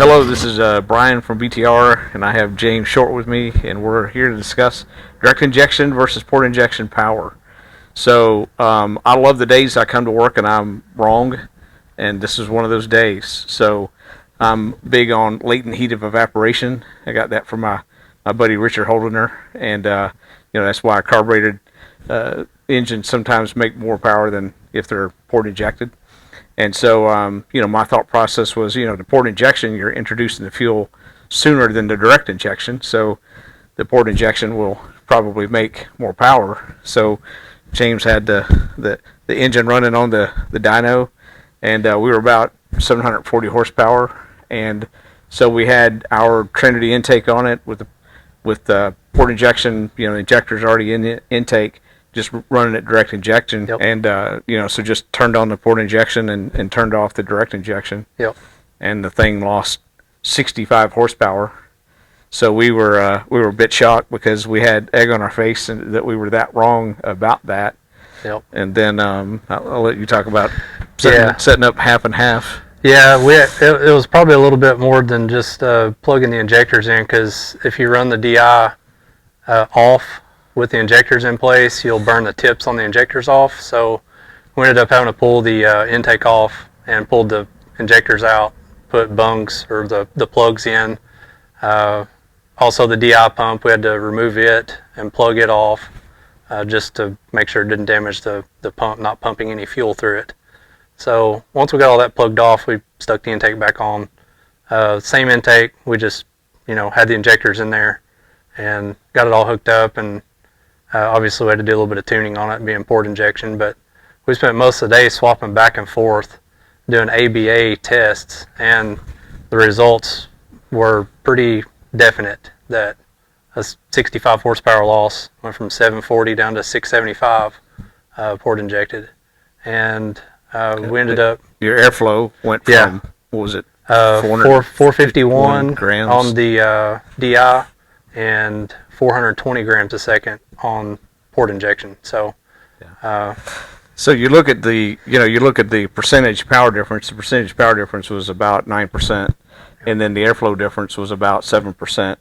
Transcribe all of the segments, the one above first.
Hello, this is Brian from BTR, and I have James Short with me, and we're here to discuss direct injection versus port injection power. So I love the days I come to work and I'm wrong, and this is one of those days. So I'm big on latent heat of evaporation. I got that from my buddy Richard Holdener, and that's why carbureted engines sometimes make more power than if they're port injected. And so, my thought process was, the port injection, you're introducing the fuel sooner than the direct injection. So the port injection will probably make more power. So James had the engine running on the dyno, and we were about 740 horsepower. And so we had our Trinity intake on it with the port injection, injectors already in the intake, just running it direct injection. Yep. And so just turned on the port injection and turned off the direct injection. Yep. And the thing lost 65 horsepower. So we were a bit shocked because we had egg on our face and that we were that wrong about that. Yep. And then I'll let you talk about setting up half and half. Yeah, it was probably a little bit more than just plugging the injectors in, because if you run the DI off with the injectors in place, you'll burn the tips on the injectors off. So we ended up having to pull the intake off and pulled the injectors out, put bungs or the plugs in. Also the DI pump, we had to remove it and plug it off just to make sure it didn't damage the pump, not pumping any fuel through it. So once we got all that plugged off, we stuck the intake back on. Same intake, we just had the injectors in there and got it all hooked up, and obviously we had to do a little bit of tuning on it, being port injection, but we spent most of the day swapping back and forth doing ABA tests, and the results were pretty definite that a 65 horsepower loss went from 740 down to 675 port injected. And we ended up... Your airflow went from, what was it, 451 grams on the DI and 420 grams a second on port injection. So so you look at the percentage power difference. The percentage power difference was about 9%, and then the airflow difference was about 7%.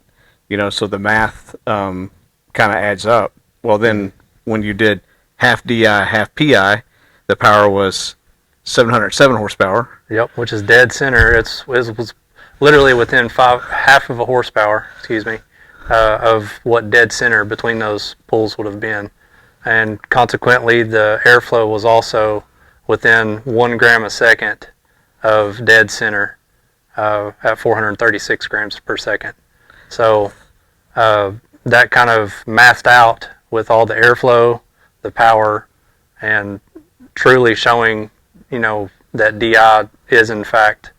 So the math kind of adds up. Well, then when you did half DI, half PI, the power was 707 horsepower. Yep, which is dead center. It was literally within half of a horsepower, of what dead center between those pulls would have been. And consequently, the airflow was also within 1 gram a second of dead center at 436 grams per second. So that kind of mathed out with all the airflow, the power, and truly showing, that DI is in fact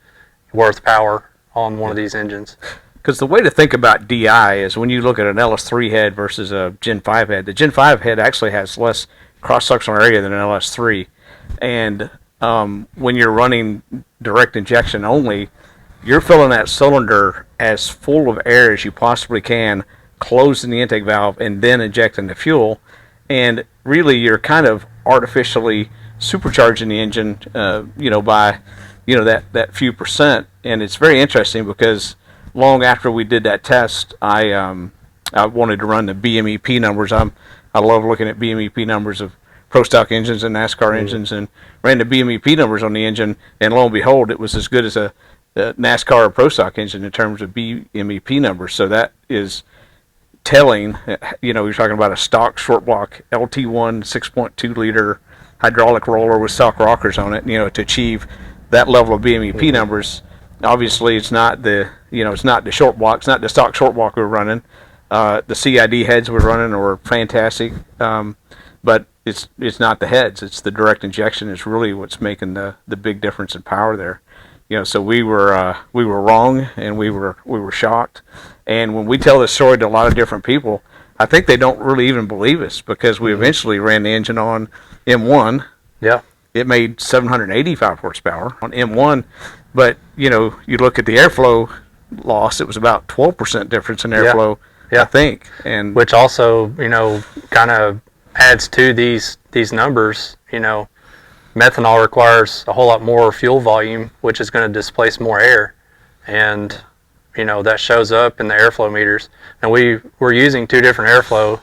worth power on one of these engines. Because the way to think about DI is when you look at an LS3 head versus a Gen 5 head, the Gen 5 head actually has less cross-sectional area than an LS3. And when you're running direct injection only, you're filling that cylinder as full of air as you possibly can, closing the intake valve, and then injecting the fuel. And really, you're kind of artificially supercharging the engine, by, that few percent. And it's very interesting because long after we did that test, I wanted to run the BMEP numbers. I love looking at BMEP numbers of pro stock engines and NASCAR engines, and ran the BMEP numbers on the engine, and lo and behold, it was as good as a NASCAR or pro stock engine in terms of BMEP numbers. So that is telling. You're talking about a stock short block LT1 6.2 liter hydraulic roller with stock rockers on it. To achieve that level of BMEP numbers, obviously it's not the short block, it's not the stock short block we're running. The CID heads we're running are fantastic, but it's not the heads. It's the direct injection is really what's making the big difference in power there. So we were wrong, and we were shocked. And when we tell this story to a lot of different people, I think they don't really even believe us, because we eventually ran the engine on M1. Yeah. It made 785 horsepower on M1, but you look at the airflow loss, it was about 12% difference in airflow, I think. And which also, kind of adds to these numbers. Methanol requires a whole lot more fuel volume, which is going to displace more air. and that shows up in the airflow meters. And we were using two different airflow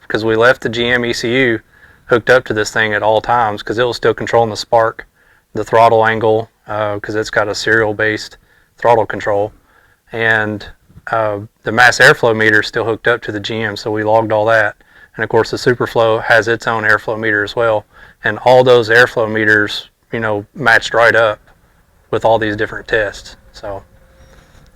because we left the GM ECU hooked up to this thing at all times because it was still controlling the spark, the throttle angle, because it's got a serial based throttle control, and the mass airflow meter is still hooked up to the GM, so we logged all that. And of course the Superflow has its own airflow meter as well, and all those airflow meters matched right up with all these different tests. So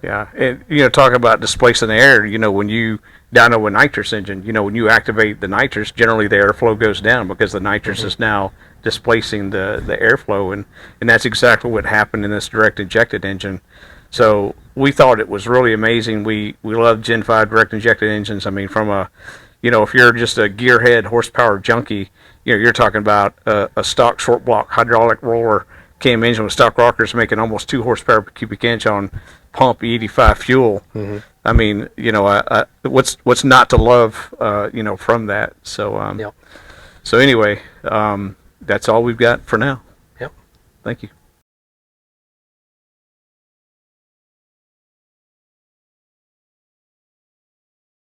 Yeah, and talking about displacing the air, when you down to a nitrous engine, when you activate the nitrous, generally the airflow goes down because the nitrous is now displacing the airflow, and that's exactly what happened in this direct injected engine. So we thought it was really amazing. We love Gen 5 direct injected engines. I mean, from a if you're just a gearhead horsepower junkie, you're talking about a stock short block hydraulic roller cam engine with stock rockers making almost 2 horsepower per cubic inch on pump E85 fuel. I mean, what's not to love, from that. So, Yep. so anyway, that's all we've got for now. Yep. Thank you.